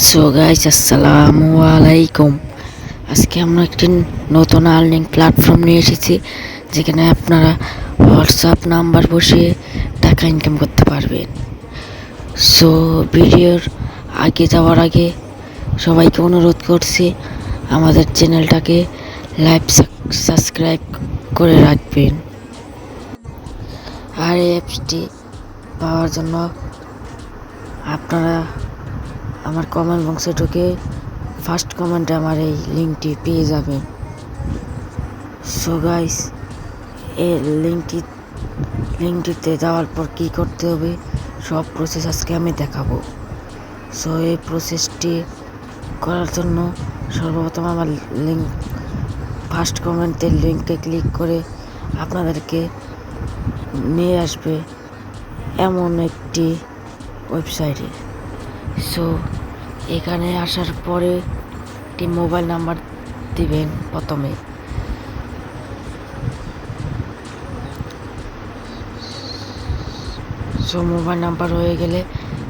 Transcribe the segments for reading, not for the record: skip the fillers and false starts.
So guys, আসসালামু আলাইকুম। আজকে আমরা একটি নতুন আর্নিং প্ল্যাটফর্ম নিয়ে এসেছি, যেখানে আপনারা হোয়াটসঅ্যাপ নাম্বার বসিয়ে টাকা ইনকাম করতে পারবেন। সো ভিডিওর আগে যাওয়ার আগে সবাইকে অনুরোধ করছি আমাদের চ্যানেলটাকে লাইভ সাবস্ক্রাইব করে রাখবেন। আর এই অ্যাপসটি পাওয়ার জন্য আপনারা আমার কমেন্ট বক্সে ঢুকে ফার্স্ট কমেন্টে আমার এই লিঙ্কটি পেয়ে যাবেন। সো গাইস, এই লিঙ্কটিতে যাওয়ার পর কী করতে হবে সব প্রসেস আজকে আমি দেখাবো। সো এই প্রসেসটি করার জন্য সর্বপ্রথম আমার ফার্স্ট কমেন্টের লিঙ্কে ক্লিক করে আপনাদেরকে নিয়ে আসবে এমন একটি ওয়েবসাইটে। সো এখানে আসার পরে একটি মোবাইল নাম্বার দিবেন প্রথমে। সো মোবাইল নাম্বার হয়ে গেলে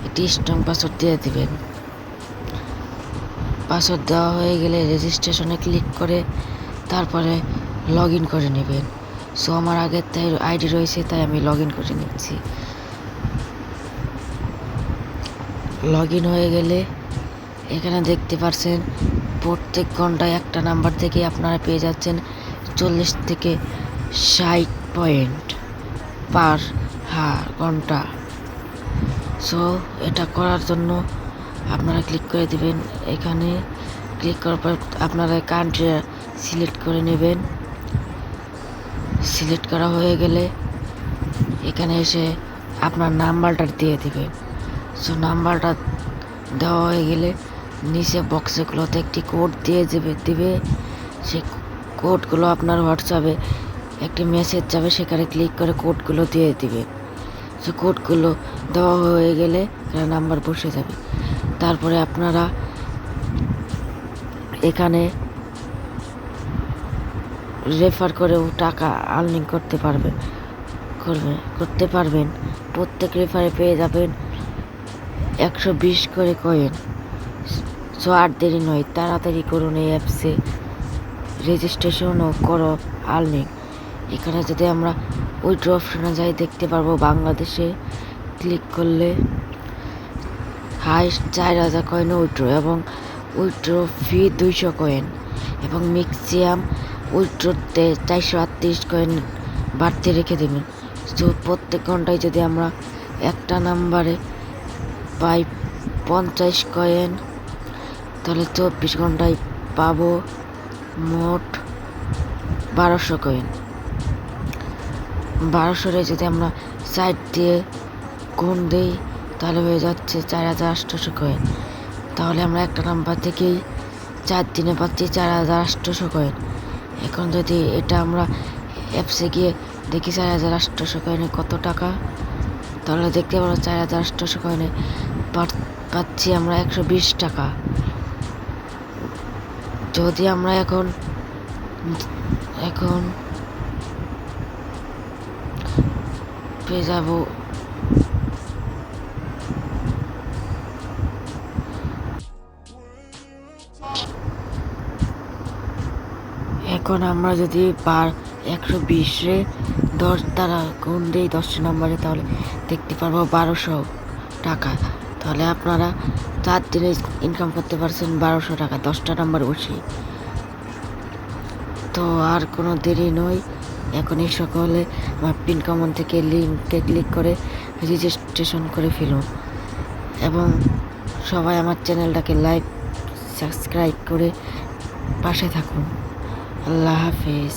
একটি স্ট্রং পাসওয়ার্ড দিয়ে দিবেন। পাসওয়ার্ড দেওয়া হয়ে গেলে রেজিস্ট্রেশনে ক্লিক করে তারপরে লগ ইন করে নেবেন। সো আমার আগের তাই আইডি রয়েছে, তাই আমি লগ ইন করে নিচ্ছি। লগ ইন হয়ে গেলে এখানে দেখতে পাচ্ছেন প্রত্যেক ঘন্টায় একটা নাম্বার থেকে আপনারা পেয়ে যাচ্ছেন 40 থেকে 60 পয়েন্ট পার ঘন্টা। সো এটা করার জন্য আপনারা ক্লিক করে দিবেন। এখানে ক্লিক করার পর আপনারা কান্ট্রি সিলেক্ট করে নেবেন। সিলেক্ট করা হয়ে গেলে এখানে এসে আপনার নাম্বারটা দিয়ে দিবেন। সো নাম্বারটা দেওয়া হয়ে গেলে নিচে বক্সগুলোতে একটি কোড দিয়ে দিবে। সেই কোডগুলো আপনার হোয়াটসঅ্যাপে একটি মেসেজ যাবে, সেখানে ক্লিক করে কোডগুলো দিয়ে দিবে। সো কোডগুলো দেওয়া হয়ে গেলে এখানে নাম্বার বসে যাবে। তারপরে আপনারা এখানে রেফার করেও টাকা আর্নিং করতে পারবেন। প্রত্যেক রেফারে পেয়ে যাবেন 120 করে কয়েন। সো আর দেরি নয়, তাড়াতাড়ি করুন এই অ্যাপসে রেজিস্ট্রেশনও করো আর্নিং। এখানে যদি আমরা উইথড্র অপশনে যাই দেখতে পারবো বাংলাদেশে ক্লিক করলে হাইস্ট 4000 কয়েন উইথড্র এবং উইথড্র ফি 200 কয়েন এবং ম্যাক্সিমাম উইথড্রতে 438 কয়েন বাড়তে রেখে দেবেন। তো প্রত্যেক ঘন্টায় যদি আমরা একটা নাম্বারে পাই 50 কয়েন, তাহলে 24 ঘন্টায় পাবো মোট 1200 কয়েন। 1200 যদি আমরা সাইড দিয়ে গুণ দিই তাহলে হয়ে যাচ্ছে 4800 কয়েন। তাহলে আমরা একটা নাম্বার থেকেই 4 দিনে পাচ্ছি 4800 কয়েন। এখন যদি এটা আমরা অ্যাপসে গিয়ে দেখি 4800 কয়েনে কত টাকা, তাহলে দেখতে পাবো 4800 কয়েনে পাচ্ছি আমরা 120 টাকা। যদি আমরা এখন পেয়ে যাব এখন আমরা যদি 120-এ 10 দ্বারা গুণ দিই 10 নম্বরে, তাহলে দেখতে পারবো 1200 টাকা। তাহলে আপনারা 4 দিনে ইনকাম করতে পারছেন 1200 টাকা 10টা নাম্বার বসিয়ে। তো আর কোনো দেরি নয়, এখনই সকলে আমার পিন কমেন্ট থেকে লিঙ্কে ক্লিক করে রেজিস্ট্রেশন করে ফেলুন এবং সবাই আমার চ্যানেলটাকে লাইক সাবস্ক্রাইব করে পাশে থাকুন। আল্লাহ হাফেজ।